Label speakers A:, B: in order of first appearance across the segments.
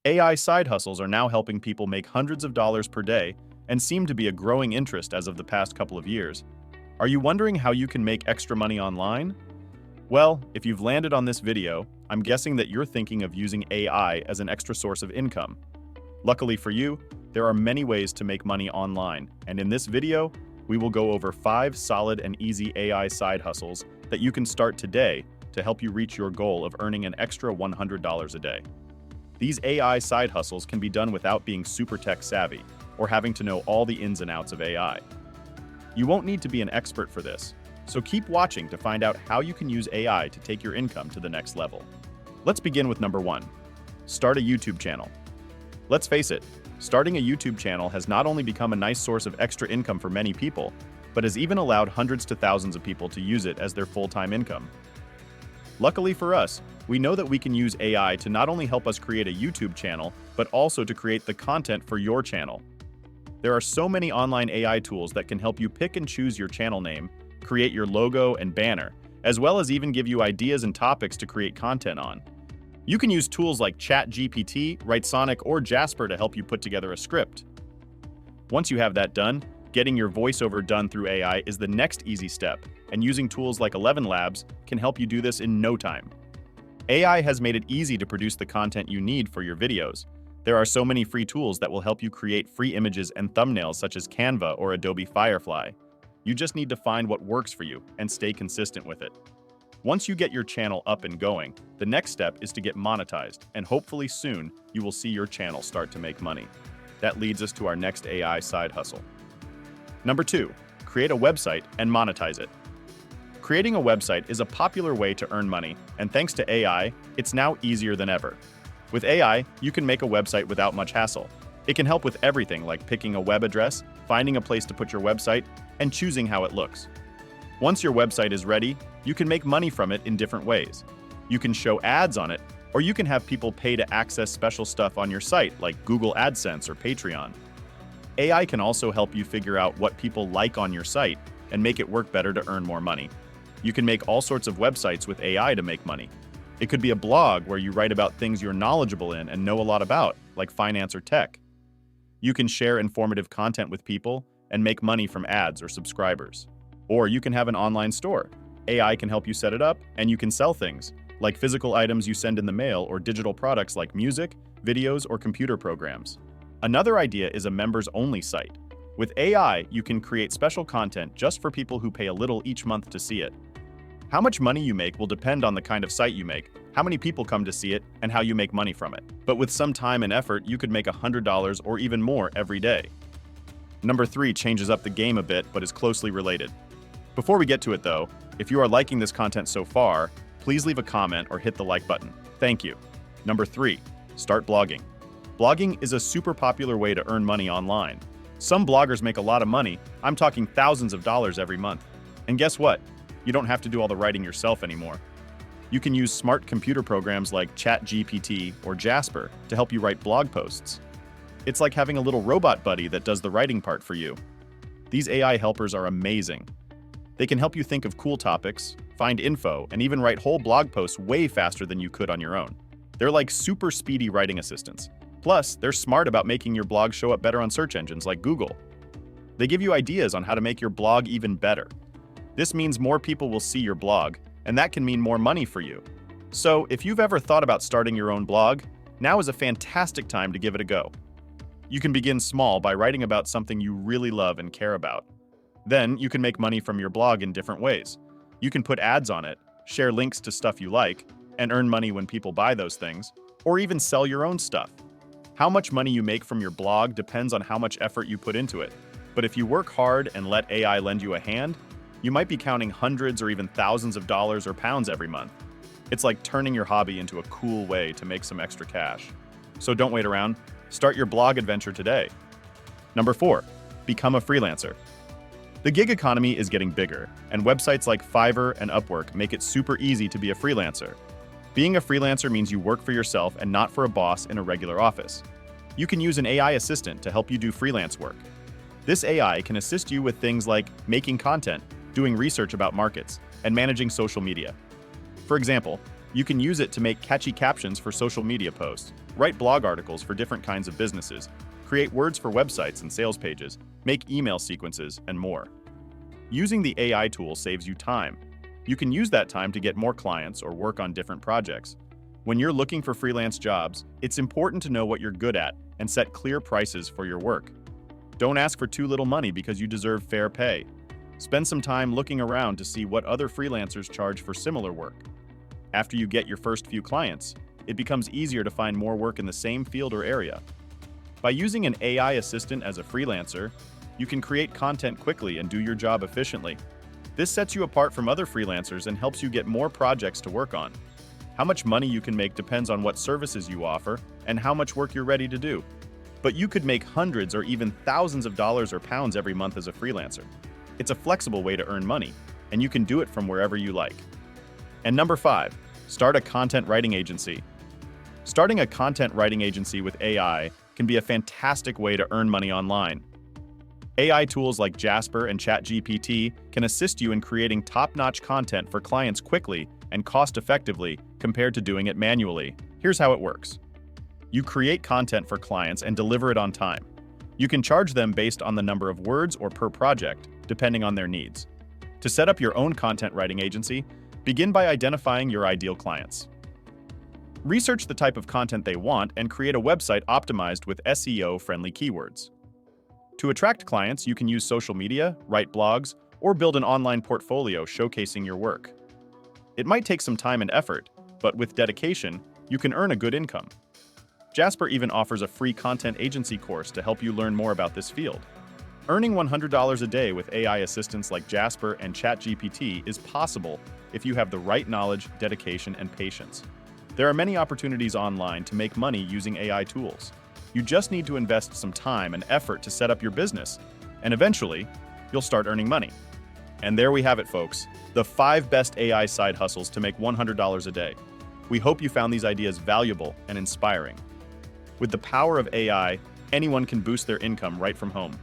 A: AI side hustles are now helping people make hundreds of dollars per day and seem to be a growing interest as of the past couple of years. Are you wondering how you can make extra money online? Well, if you've landed on this video, I'm guessing that you're thinking of using AI as an extra source of income. Luckily for you, there are many ways to make money online, and in this video, we will go over 5 solid and easy AI side hustles that you can start today to help you reach your goal of earning an extra $100 a day. These AI side hustles can be done without being super tech savvy or having to know all the ins and outs of AI. You won't need to be an expert for this, so keep watching to find out how you can use AI to take your income to the next level. Let's begin with number 1. Start a YouTube channel. Let's face it, starting a YouTube channel has not only become a nice source of extra income for many people, but has even allowed hundreds to thousands of people to use it as their full-time income. Luckily for us, we know that we can use AI to not only help us create a YouTube channel, but also to create the content for your channel. There are so many online AI tools that can help you pick and choose your channel name, create your logo and banner, as well as even give you ideas and topics to create content on. You can use tools like ChatGPT, Writesonic, or Jasper to help you put together a script. Once you have that done, getting your voiceover done through AI is the next easy step, and using tools like 11 Labs can help you do this in no time. AI has made it easy to produce the content you need for your videos. There are so many free tools that will help you create free images and thumbnails such as Canva or Adobe Firefly. You just need to find what works for you and stay consistent with it. Once you get your channel up and going, the next step is to get monetized, and hopefully soon you will see your channel start to make money. That leads us to our next AI side hustle. Number 2, create a website and monetize it. Creating a website is a popular way to earn money, and thanks to AI, it's now easier than ever. With AI, you can make a website without much hassle. It can help with everything like picking a web address, finding a place to put your website, and choosing how it looks. Once your website is ready, you can make money from it in different ways. You can show ads on it, or you can have people pay to access special stuff on your site like Google AdSense or Patreon. AI can also help you figure out what people like on your site and make it work better to earn more money. You can make all sorts of websites with AI to make money. It could be a blog where you write about things you're knowledgeable in and know a lot about, like finance or tech. You can share informative content with people and make money from ads or subscribers. Or you can have an online store. AI can help you set it up, and you can sell things, like physical items you send in the mail or digital products like music, videos, or computer programs. Another idea is a members-only site. With AI, you can create special content just for people who pay a little each month to see it. How much money you make will depend on the kind of site you make, how many people come to see it, and how you make money from it. But with some time and effort, you could make $100 or even more every day. Number 3 changes up the game a bit, but is closely related. Before we get to it though, if you are liking this content so far, please leave a comment or hit the like button. Thank you. Number 3, start blogging. Blogging is a super popular way to earn money online. Some bloggers make a lot of money. I'm talking thousands of dollars every month. And guess what? You don't have to do all the writing yourself anymore. You can use smart computer programs like ChatGPT or Jasper to help you write blog posts. It's like having a little robot buddy that does the writing part for you. These AI helpers are amazing. They can help you think of cool topics, find info, and even write whole blog posts way faster than you could on your own. They're like super speedy writing assistants. Plus, they're smart about making your blog show up better on search engines like Google. They give you ideas on how to make your blog even better. This means more people will see your blog, and that can mean more money for you. So, if you've ever thought about starting your own blog, now is a fantastic time to give it a go. You can begin small by writing about something you really love and care about. Then, you can make money from your blog in different ways. You can put ads on it, share links to stuff you like, and earn money when people buy those things, or even sell your own stuff. How much money you make from your blog depends on how much effort you put into it. But if you work hard and let AI lend you a hand, you might be counting hundreds or even thousands of dollars or pounds every month. It's like turning your hobby into a cool way to make some extra cash. So don't wait around. Start your blog adventure today. Number 4, become a freelancer. The gig economy is getting bigger, and websites like Fiverr and Upwork make it super easy to be a freelancer. Being a freelancer means you work for yourself and not for a boss in a regular office. You can use an AI assistant to help you do freelance work. This AI can assist you with things like making content, doing research about markets, and managing social media. For example, You can use it to make catchy captions for social media posts, write blog articles for different kinds of businesses, create words for websites and sales pages, make email sequences, and more. Using the AI tool saves you time. You can use that time to get more clients or work on different projects. When you're looking for freelance jobs, it's important to know what you're good at and set clear prices for your work. Don't ask for too little money because you deserve fair pay. Spend some time looking around to see what other freelancers charge for similar work. After you get your first few clients, it becomes easier to find more work in the same field or area. By using an AI assistant as a freelancer, you can create content quickly and do your job efficiently. This sets you apart from other freelancers and helps you get more projects to work on. How much money you can make depends on what services you offer and how much work you're ready to do. But you could make hundreds or even thousands of dollars or pounds every month as a freelancer. It's a flexible way to earn money, and you can do it from wherever you like. And number 5, start a content writing agency. Starting a content writing agency with AI can be a fantastic way to earn money online. AI tools like Jasper and ChatGPT can assist you in creating top-notch content for clients quickly and cost-effectively compared to doing it manually. Here's how it works. You create content for clients and deliver it on time. You can charge them based on the number of words or per project, depending on their needs. To set up your own content writing agency, begin by identifying your ideal clients. Research the type of content they want and create a website optimized with SEO-friendly keywords. To attract clients, you can use social media, write blogs, or build an online portfolio showcasing your work. It might take some time and effort, but with dedication, you can earn a good income. Jasper even offers a free content agency course to help you learn more about this field. Earning $100 a day with AI assistants like Jasper and ChatGPT is possible if you have the right knowledge, dedication, and patience. There are many opportunities online to make money using AI tools. You just need to invest some time and effort to set up your business, and eventually, you'll start earning money. And there we have it, folks, the 5 best AI side hustles to make $100 a day. We hope you found these ideas valuable and inspiring. With the power of AI, anyone can boost their income right from home.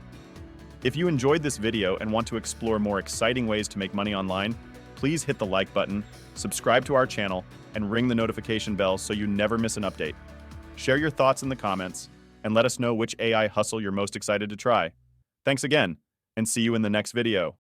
A: If you enjoyed this video and want to explore more exciting ways to make money online, please hit the like button, subscribe to our channel, and ring the notification bell so you never miss an update. Share your thoughts in the comments, and let us know which AI hustle you're most excited to try. Thanks again, and see you in the next video.